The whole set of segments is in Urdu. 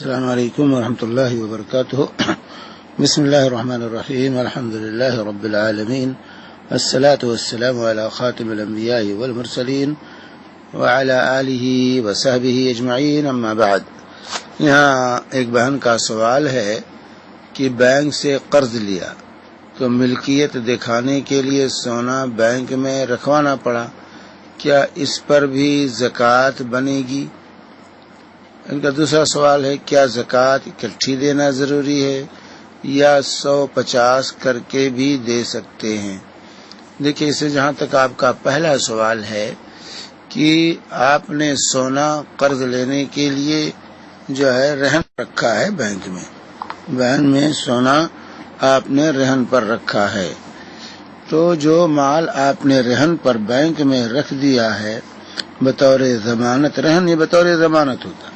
السلام علیکم ورحمۃ اللہ وبرکاتہ۔ بسم اللہ الرحمن الرحیم، الحمد للہ رب العالمین، والصلاة والسلام علی خاتم الانبیاء والمرسلین وعلی آلہ وصحبہ اجمعین، اما بعد۔ یہاں ایک بہن کا سوال ہے کہ بینک سے قرض لیا تو ملکیت دکھانے کے لیے سونا بینک میں رکھوانا پڑا، کیا اس پر بھی زکوٰۃ بنے گی؟ ان کا دوسرا سوال ہے، کیا زکوٰۃ اکٹھی دینا ضروری ہے یا 150 کر کے بھی دے سکتے ہیں؟ دیکھیے، اس سے جہاں تک آپ کا پہلا سوال ہے کہ آپ نے سونا قرض لینے کے لیے جو ہے رہن رکھا ہے بینک میں سونا آپ نے رہن پر رکھا ہے، تو جو مال آپ نے رہن پر بینک میں رکھ دیا ہے بطور ضمانت، رہن یہ بطور ضمانت ہوتا ہے،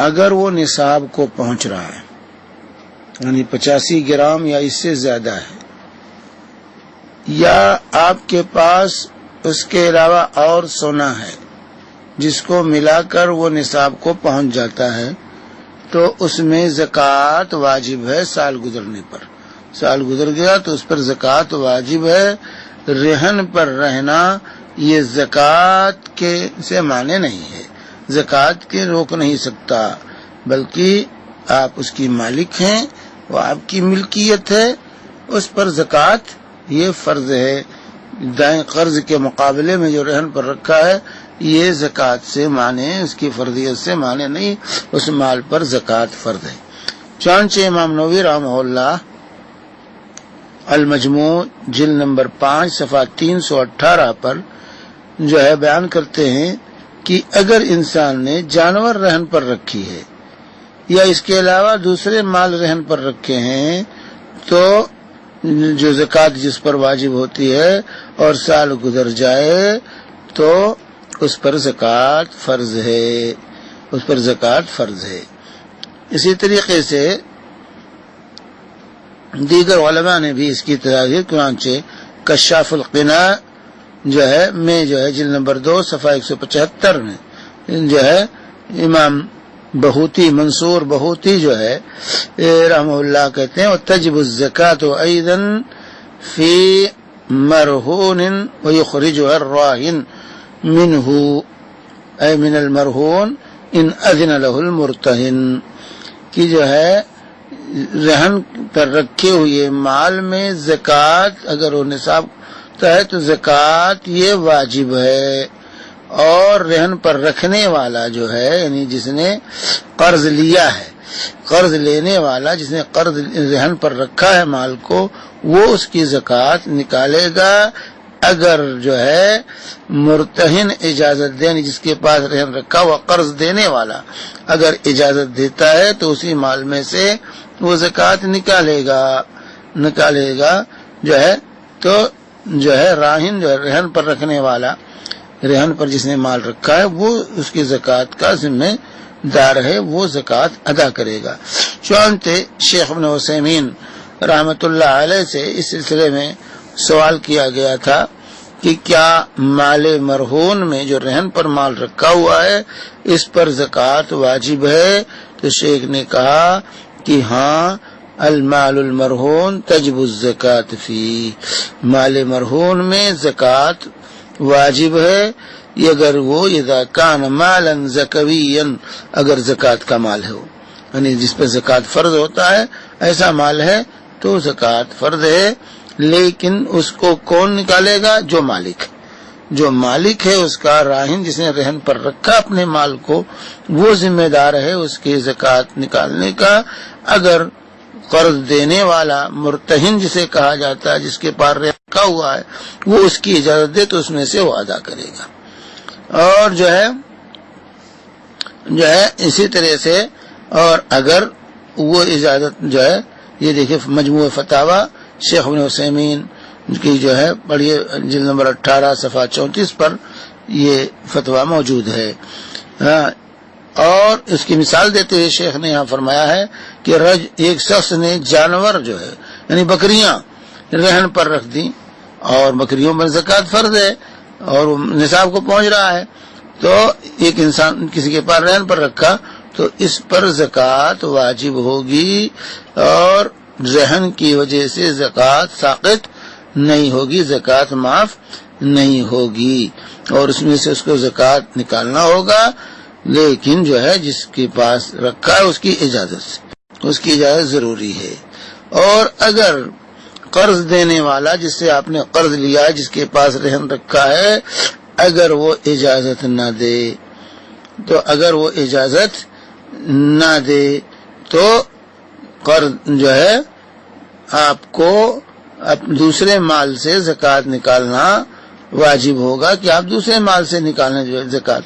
اگر وہ نصاب کو پہنچ رہا ہے، یعنی 85 گرام یا اس سے زیادہ ہے، یا آپ کے پاس اس کے علاوہ اور سونا ہے جس کو ملا کر وہ نصاب کو پہنچ جاتا ہے، تو اس میں زکوٰۃ واجب ہے۔ سال گزرنے پر، سال گزر گیا تو اس پر زکوٰۃ واجب ہے۔ رہن پر رہنا یہ زکوٰۃ کے سے معنی نہیں ہے، زکوٰۃ کے روک نہیں سکتا، بلکہ آپ اس کی مالک ہیں، وہ آپ کی ملکیت ہے، اس پر زکوٰۃ یہ فرض ہے۔ دائیں قرض کے مقابلے میں جو رہن پر رکھا ہے یہ زکوٰۃ سے معنی، اس کی فرضیت سے معنی نہیں، اس مال پر زکوٰۃ فرض ہے۔ چنانچہ امام نووی رحمہ اللہ المجموع جلد نمبر 5 صفحہ 318 پر جو ہے بیان کرتے ہیں کہ اگر انسان نے جانور رہن پر رکھی ہے یا اس کے علاوہ دوسرے مال رہن پر رکھے ہیں، تو جو زکوٰۃ جس پر واجب ہوتی ہے اور سال گزر جائے تو اس پر زکوٰۃ فرض ہے، اس پر زکوٰۃ فرض ہے۔ اسی طریقے سے دیگر علماء نے بھی اس کی تحریر، چنانچہ کشاف القناع جو ہے جلد نمبر 2 صفحہ 175 میں جو ہے امام بہوتی، منصور بہوتی جو ہے رحمہ اللہ کہتے ہیں، وتجب الزکاۃ ایضا فی مرہون ویخرجها الراہن منہ اے من المرہون ان اذن له المرتہن، کہ جو ہے رہن پر رکھے ہوئے مال میں زکوٰۃ اگر وہ نصاب ہے تو زکوٰۃ یہ واجب ہے، اور رہن پر رکھنے والا جو ہے، یعنی جس نے قرض لیا ہے، قرض لینے والا جس نے قرض رہن پر رکھا ہے مال کو، وہ اس کی زکوٰۃ نکالے گا اگر جو ہے مرتہن اجازت دے، جس کے پاس رہن رکھا ہوا قرض دینے والا اگر اجازت دیتا ہے تو اسی مال میں سے وہ زکوٰۃ نکالے گا جو ہے، تو جو ہے راہن جو ہے رہن پر رکھنے والا، رہن پر جس نے مال رکھا ہے وہ اس کی زکوٰۃ کا ذمہ دار ہے، وہ زکوٰۃ ادا کرے گا۔ چنانچہ شیخ ابن عثیمین رحمۃ اللہ علیہ سے اس سلسلے میں سوال کیا گیا تھا کہ کیا مال مرہون میں جو رہن پر مال رکھا ہوا ہے اس پر زکوٰۃ واجب ہے؟ تو شیخ نے کہا کہ ہاں، المال المرہون تجب الزکاۃ فی، مال مرہون میں زکوٰۃ واجب ہے، اگر وہ اذا کان مالا زکویا، اگر زکوٰۃ کا مال ہے، یعنی جس پہ زکوٰۃ فرض ہوتا ہے ایسا مال ہے تو زکوٰۃ فرض ہے، لیکن اس کو کون نکالے گا؟ جو مالک ہے اس کا، راہن جس نے رہن پر رکھا اپنے مال کو، وہ ذمہ دار ہے اس کی زکوٰۃ نکالنے کا۔ اگر قرض دینے والا مرتہن جسے کہا جاتا ہے، جس کے پاس رکھا ہوا ہے، وہ اس کی اجازت دے تو اس میں سے وہ ادا کرے گا۔ اور جو ہے اسی طرح سے، اور اگر وہ اجازت جو ہے، یہ دیکھیں مجموع فتاوی شیخ ابن عثیمین کی جو ہے پڑھیے جلد نمبر 18 صفحہ 34 پر یہ فتویٰ موجود ہے۔ اور اس کی مثال دیتے ہوئے شیخ نے یہاں فرمایا ہے کہ ایک شخص نے جانور جو ہے، یعنی بکریاں رہن پر رکھ دی، اور بکریوں پر زکوٰۃ فرض ہے اور نصاب کو پہنچ رہا ہے، تو ایک انسان کسی کے پاس رہن پر رکھا تو اس پر زکوٰۃ واجب ہوگی اور ذہن کی وجہ سے زکوٰۃ ساقط نہیں ہوگی، زکوٰۃ معاف نہیں ہوگی، اور اس میں سے اس کو زکوٰۃ نکالنا ہوگا، لیکن جو ہے جس کے پاس رکھا ہے اس کی اجازت سے، اس کی اجازت ضروری ہے۔ اور اگر قرض دینے والا جس سے آپ نے قرض لیا ہے، جس کے پاس رہن رکھا ہے، اگر وہ اجازت نہ دے تو قرض جو ہے آپ کو دوسرے مال سے زکوٰۃ نکالنا واجب ہوگا، کہ آپ دوسرے مال سے نکالنا جو ہے زکوٰۃ،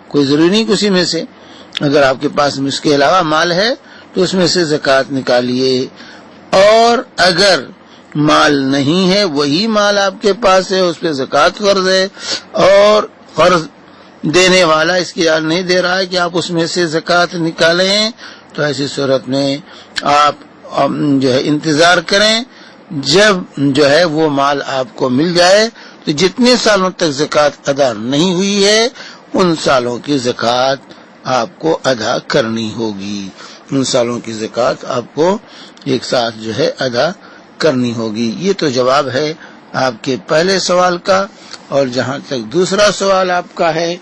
کوئی ضروری نہیں کہ اسی میں سے، اگر آپ کے پاس اس کے علاوہ مال ہے تو اس میں سے زکوٰۃ نکالیے، اور اگر مال نہیں ہے، وہی مال آپ کے پاس ہے، اس پہ زکوٰۃ فرض ہے، اور قرض دینے والا اس کی اجازت نہیں دے رہا ہے کہ آپ اس میں سے زکوٰۃ نکالیں، تو ایسی صورت میں آپ جو ہے انتظار کریں، جب جو ہے وہ مال آپ کو مل جائے تو جتنے سالوں تک زکوٰۃ ادا نہیں ہوئی ہے ان سالوں کی زکوٰۃ آپ کو ادا کرنی ہوگی، ان سالوں کی زکوٰۃ آپ کو ایک ساتھ جو ہے ادا کرنی ہوگی۔ یہ تو جواب ہے آپ کے پہلے سوال کا۔ اور جہاں تک دوسرا سوال آپ کا ہے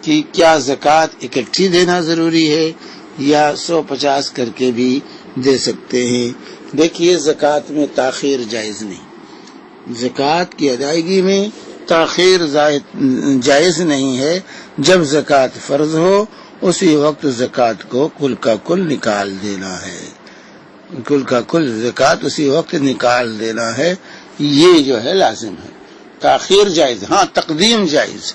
کہ کیا زکوٰۃ اکٹھی دینا ضروری ہے یا 150 کر کے بھی دے سکتے ہیں؟ دیکھیے، زکوٰۃ میں تاخیر جائز نہیں، زکوٰۃ کی ادائیگی میں تاخیر جائز نہیں ہے۔ جب زکوٰۃ فرض ہو اسی وقت زکوٰۃ کو کل کا کل نکال دینا ہے، کل کا کل زکوٰۃ اسی وقت نکال دینا ہے، یہ جو ہے لازم ہے۔ تاخیر جائز، ہاں تقدیم جائز،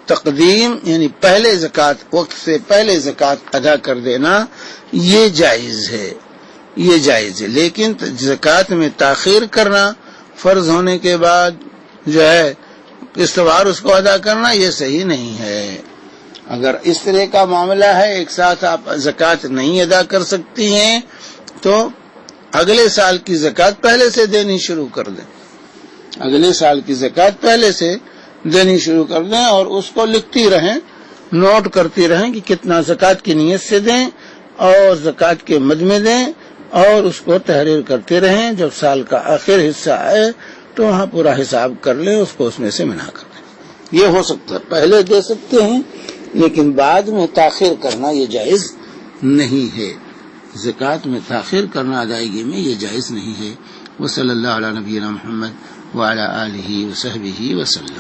تقدیم یعنی پہلے زکوٰۃ، وقت سے پہلے زکوٰۃ ادا کر دینا، یہ جائز ہے، یہ جائز ہے، لیکن زکوٰۃ میں تاخیر کرنا، فرض ہونے کے بعد جو ہے قسط وار اس کو ادا کرنا، یہ صحیح نہیں ہے۔ اگر اس طرح کا معاملہ ہے، ایک ساتھ آپ زکوٰۃ نہیں ادا کر سکتی ہیں، تو اگلے سال کی زکوٰۃ پہلے سے دینی شروع کر دیں، اگلے سال کی زکوٰۃ پہلے سے دینی شروع کر دیں، اور اس کو لکھتی رہیں، نوٹ کرتی رہیں کہ کتنا زکوٰۃ کی نیت سے دیں اور زکوٰۃ کے مد میں دیں، اور اس کو تحریر کرتے رہیں۔ جب سال کا آخر حصہ آئے تو وہاں پورا حساب کر لیں، اس کو اس میں سے منع کر دیں۔ یہ ہو سکتا ہے، پہلے دے سکتے ہیں لیکن بعد میں تاخیر کرنا یہ جائز نہیں ہے، زکوٰۃ میں تاخیر کرنا ادائیگی میں یہ جائز نہیں ہے۔ وصلی اللہ علی نبینا محمد وعلی آلہ وصحبہ وسلم۔